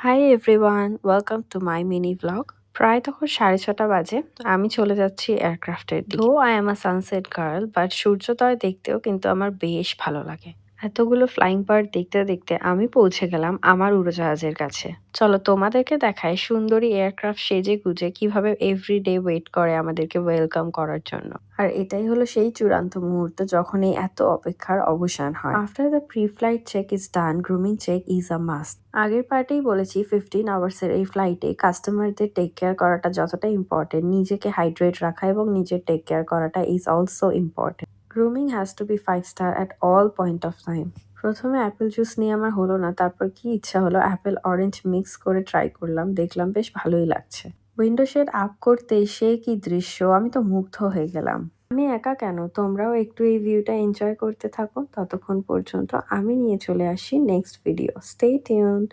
Hi everyone, welcome to my mini vlog. প্রায় তখন 6:30 বাজে। আমি চলে যাচ্ছি এয়ারক্রাফটের দিকে। ধো I am a sunset girl, but সূর্যোদয় দেখতেও কিন্তু আমার বেশ ভালো লাগে। এতগুলো ফ্লাইং বার্ড দেখতে দেখতে আমি পৌঁছে গেলাম আমার উড়োজাহাজের কাছে। চলো তোমাদেরকে দেখাই সুন্দরী এয়ারক্রাফট সেজে গুজে কিভাবে এভরিডে ওয়েট করে আমাদেরকে ওয়েলকাম করার জন্য। আর এটাই হলো সেই চূড়ান্ত মুহূর্ত যখন এই এত অপেক্ষার অবসান হয়। After the pre flight check is done, grooming check is a must. আগের পার্টেই বলেছি 15 আওয়ার্সের এই ফ্লাইটে কাস্টমারদের টেক কেয়ার করাটা যতটা ইম্পর্টেন্ট, নিজেকে হাইড্রেট রাখা এবং নিজের টেক কেয়ার করাটা is also important. Grooming has to be 5 star at all point of time. প্রথমে অ্যাপেল জুস নিয়ে আমার হলো না, তারপর কি ইচ্ছা হলো অ্যাপেল অরেঞ্জ মিক্স করে ট্রাই করলাম, দেখলাম বেশ ভালোই লাগছে। উইন্ডো শেড আপ করতেই সে কি দৃশ্য, আমি তো মুগ্ধ হয়ে গেলাম। আমি একা কেন, তোমরাও একটু এই ভিউটা এনজয় করতে থাকো। ততক্ষণ পর্যন্ত আমি নিয়ে চলে আসি নেক্সট ভিডিও। Stay tuned.